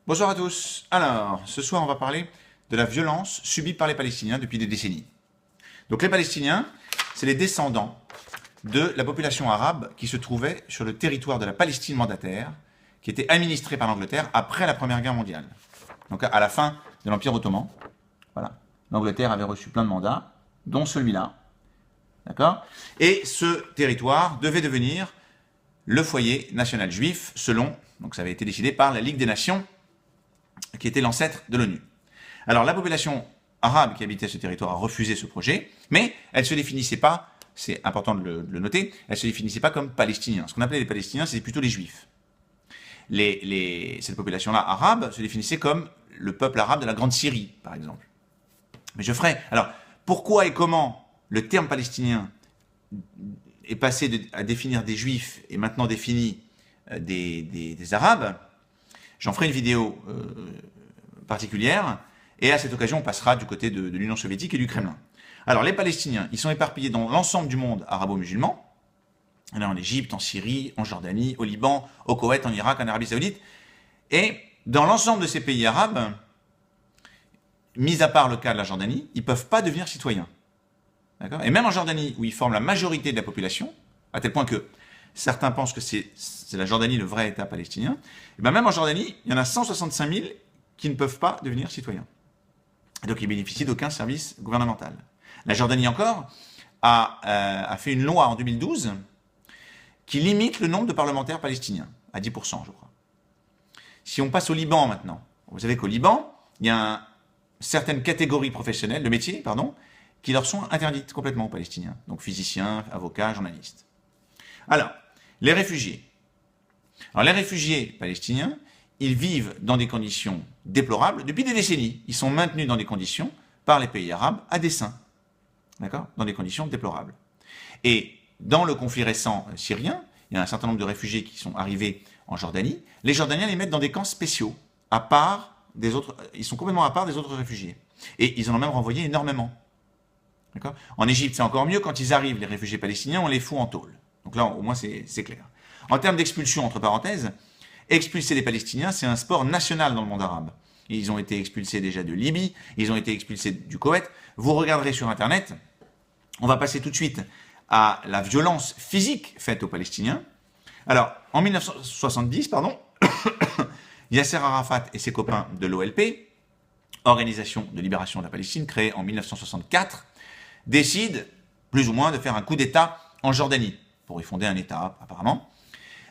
Bonsoir à tous. Alors, ce soir, on va parler de la violence subie par les Palestiniens depuis des décennies. Donc, les Palestiniens, c'est les descendants de la population arabe qui se trouvait sur le territoire de la Palestine mandataire, qui était administrée par l'Angleterre après la Première Guerre mondiale. Donc, à la fin de l'Empire ottoman, voilà, l'Angleterre avait reçu plein de mandats, dont celui-là, d'accord ? Et ce territoire devait devenir le foyer national juif, selon, donc ça avait été décidé par la Ligue des Nations, qui était l'ancêtre de l'ONU. Alors la population arabe qui habitait ce territoire a refusé ce projet, mais elle ne se définissait pas, c'est important de le noter, elle ne se définissait pas comme palestiniens. Ce qu'on appelait les Palestiniens, c'était plutôt les Juifs. Cette population-là arabe se définissait comme le peuple arabe de la Grande Syrie, par exemple. Mais je ferai... Alors, pourquoi et comment le terme palestinien est passé à définir des Juifs et maintenant définit des Arabes, j'en ferai une vidéo particulière, et à cette occasion, on passera du côté de l'Union soviétique et du Kremlin. Alors, les Palestiniens, ils sont éparpillés dans l'ensemble du monde arabo-musulman, en Égypte, en Syrie, en Jordanie, au Liban, au Koweït, en Irak, en Arabie Saoudite, et dans l'ensemble de ces pays arabes, mis à part le cas de la Jordanie, ils ne peuvent pas devenir citoyens. D'accord ? Et même en Jordanie, où ils forment la majorité de la population, à tel point que certains pensent que c'est la Jordanie le vrai État palestinien, et bien même en Jordanie, il y en a 165 000 qui ne peuvent pas devenir citoyens. Et donc ils bénéficient d'aucun service gouvernemental. La Jordanie encore a fait une loi en 2012 qui limite le nombre de parlementaires palestiniens à 10%, je crois. Si on passe au Liban maintenant, vous savez qu'au Liban, il y a certaines catégories professionnelles, de métiers, pardon, qui leur sont interdites complètement aux Palestiniens. Donc physiciens, avocats, journalistes. Alors, les réfugiés. Alors les réfugiés palestiniens, ils vivent dans des conditions déplorables depuis des décennies. Ils sont maintenus dans des conditions par les pays arabes à dessein. D'accord ? Dans des conditions déplorables. Et dans le conflit récent syrien, il y a un certain nombre de réfugiés qui sont arrivés en Jordanie. Les Jordaniens les mettent dans des camps spéciaux, à part des autres. Ils sont complètement à part des autres réfugiés. Et ils en ont même renvoyé énormément. D'accord ? En Égypte, c'est encore mieux. Quand ils arrivent, les réfugiés palestiniens, on les fout en tôle. Donc là, au moins, c'est clair. En termes d'expulsion, entre parenthèses, expulser les Palestiniens, c'est un sport national dans le monde arabe. Ils ont été expulsés déjà de Libye, ils ont été expulsés du Koweït. Vous regarderez sur Internet, on va passer tout de suite à la violence physique faite aux Palestiniens. Alors, en 1970, Yasser Arafat et ses copains de l'OLP, Organisation de libération de la Palestine, créée en 1964, décident plus ou moins de faire un coup d'État en Jordanie, pour y fonder un État apparemment,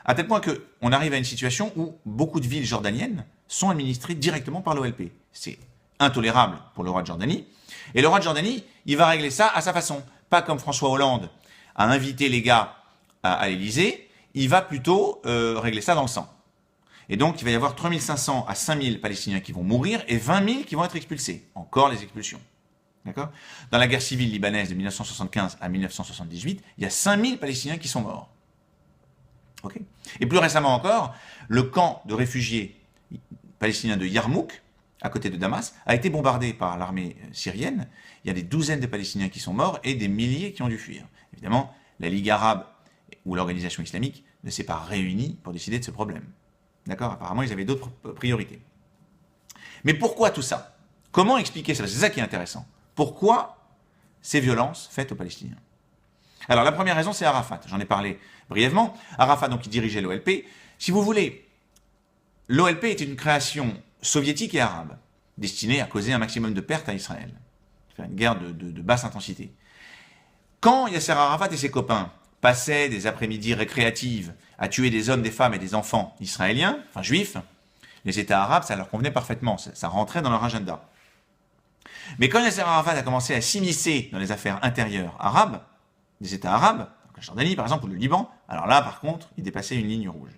à tel point qu'on arrive à une situation où beaucoup de villes jordaniennes sont administrées directement par l'OLP. C'est intolérable pour le roi de Jordanie. Et le roi de Jordanie, il va régler ça à sa façon. Pas comme François Hollande a invité les gars à l'Élysée, il va plutôt régler ça dans le sang. Et donc, il va y avoir 3500 à 5000 Palestiniens qui vont mourir et 20 000 qui vont être expulsés. Encore les expulsions. D'accord ? Dans la guerre civile libanaise de 1975 à 1978, il y a 5000 Palestiniens qui sont morts. Okay. Et plus récemment encore, le camp de réfugiés palestiniens de Yarmouk, à côté de Damas, a été bombardé par l'armée syrienne. Il y a des douzaines de Palestiniens qui sont morts et des milliers qui ont dû fuir. Évidemment, la Ligue arabe ou l'organisation islamique ne s'est pas réunie pour décider de ce problème. D'accord ? Apparemment, ils avaient d'autres priorités. Mais pourquoi tout ça ? Comment expliquer ça ? C'est ça qui est intéressant. Pourquoi ces violences faites aux Palestiniens ? Alors, la première raison, c'est Arafat. J'en ai parlé brièvement. Arafat, donc, qui dirigeait l'OLP. Si vous voulez, l'OLP est une création soviétique et arabe, destinée à causer un maximum de pertes à Israël. Faire une guerre de basse intensité. Quand Yasser Arafat et ses copains passaient des après-midi récréatives à tuer des hommes, des femmes et des enfants israéliens, enfin juifs, les États arabes, ça leur convenait parfaitement. Ça rentrait dans leur agenda. Mais quand Yasser Arafat a commencé à s'immiscer dans les affaires intérieures arabes, des États arabes, donc la Jordanie par exemple, ou le Liban, alors là par contre, il dépassait une ligne rouge.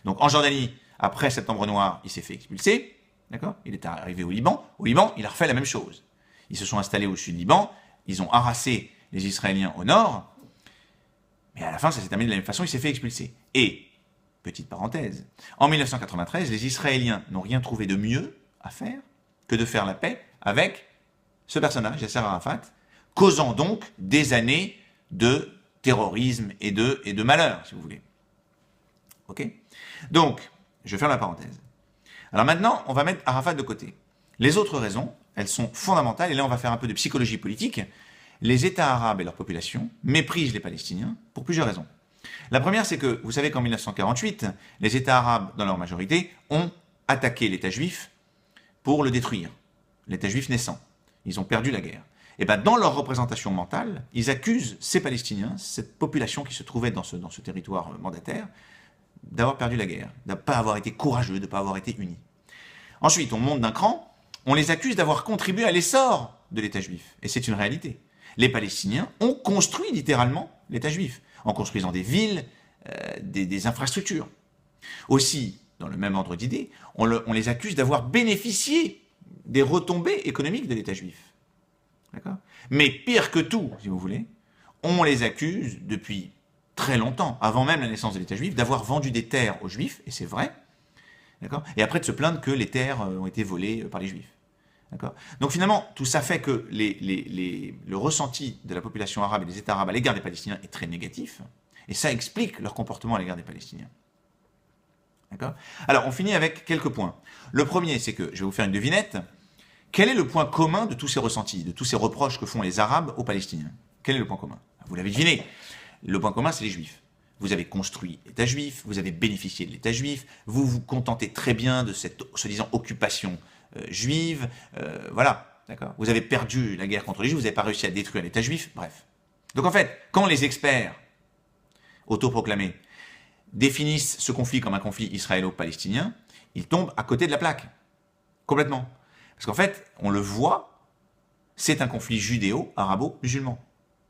Donc en Jordanie, après Septembre Noir, il s'est fait expulser, d'accord ? Il est arrivé au Liban, il a refait la même chose. Ils se sont installés au sud du Liban, ils ont harassé les Israéliens au nord, mais à la fin ça s'est terminé de la même façon, il s'est fait expulser. Et, petite parenthèse, en 1993, les Israéliens n'ont rien trouvé de mieux à faire que de faire la paix avec ce personnage, Yasser Arafat, causant donc des années de terrorisme et de malheur, si vous voulez. Ok ? Donc, je ferme la parenthèse. Alors maintenant, on va mettre Arafat de côté. Les autres raisons, elles sont fondamentales, et là on va faire un peu de psychologie politique. Les États arabes et leur population méprisent les Palestiniens pour plusieurs raisons. La première, c'est que vous savez qu'en 1948, les États arabes, dans leur majorité, ont attaqué l'État juif pour le détruire. L'État juif naissant. Ils ont perdu la guerre. Et bien, dans leur représentation mentale, ils accusent ces Palestiniens, cette population qui se trouvait dans ce territoire mandataire, d'avoir perdu la guerre, de ne pas avoir été courageux, de ne pas avoir été unis. Ensuite, on monte d'un cran, on les accuse d'avoir contribué à l'essor de l'État juif. Et c'est une réalité. Les Palestiniens ont construit littéralement l'État juif, en construisant des villes, des infrastructures. Aussi, dans le même ordre d'idées, on les accuse d'avoir bénéficié des retombées économiques de l'État juif. D'accord ? Mais pire que tout, si vous voulez, on les accuse depuis très longtemps, avant même la naissance de l'État juif, d'avoir vendu des terres aux Juifs, et c'est vrai, d'accord ? Et après de se plaindre que les terres ont été volées par les Juifs. D'accord ? Donc finalement, tout ça fait que le ressenti de la population arabe et des États arabes à l'égard des Palestiniens est très négatif, et ça explique leur comportement à l'égard des Palestiniens. D'accord ? Alors, on finit avec quelques points. Le premier, c'est que, je vais vous faire une devinette, quel est le point commun de tous ces ressentis, de tous ces reproches que font les Arabes aux Palestiniens ? Quel est le point commun ? Vous l'avez deviné, le point commun, c'est les Juifs. Vous avez construit l'État juif, vous avez bénéficié de l'État juif, vous vous contentez très bien de cette, soi-disant, occupation juive, voilà, d'accord ? Vous avez perdu la guerre contre les Juifs, vous n'avez pas réussi à détruire l'État juif, bref. Donc en fait, quand les experts autoproclamés définissent ce conflit comme un conflit israélo-palestinien, ils tombent à côté de la plaque, complètement. Parce qu'en fait, on le voit, c'est un conflit judéo-arabo-musulman.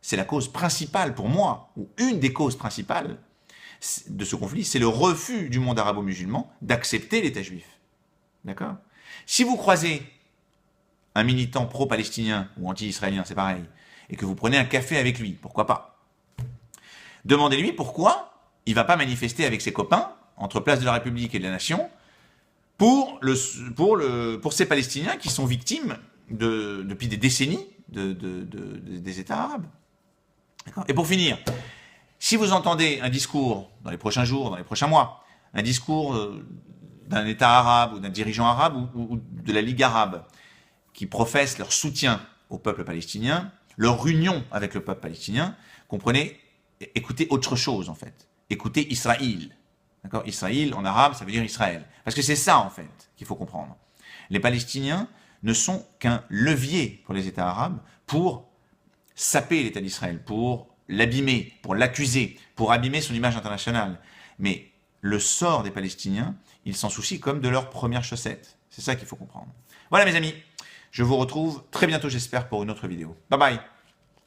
C'est la cause principale pour moi, ou une des causes principales de ce conflit, c'est le refus du monde arabo-musulman d'accepter l'État juif. D'accord ? Si vous croisez un militant pro-palestinien ou anti-israélien, c'est pareil, et que vous prenez un café avec lui, pourquoi pas ? Demandez-lui pourquoi il ne va pas manifester avec ses copains, entre Place de la République et de la Nation, pour ces Palestiniens qui sont victimes depuis des décennies des États arabes. Et pour finir, si vous entendez un discours dans les prochains jours, dans les prochains mois, un discours d'un État arabe ou d'un dirigeant arabe ou de la Ligue arabe qui professe leur soutien au peuple palestinien, leur union avec le peuple palestinien, comprenez, écoutez autre chose en fait. Écoutez Israël. D'accord ? Israël en arabe, ça veut dire Israël. Parce que c'est ça en fait qu'il faut comprendre. Les Palestiniens ne sont qu'un levier pour les États arabes pour saper l'État d'Israël, pour l'abîmer, pour l'accuser, pour abîmer son image internationale. Mais le sort des Palestiniens, ils s'en soucient comme de leur première chaussette. C'est ça qu'il faut comprendre. Voilà mes amis, je vous retrouve très bientôt j'espère pour une autre vidéo. Bye bye.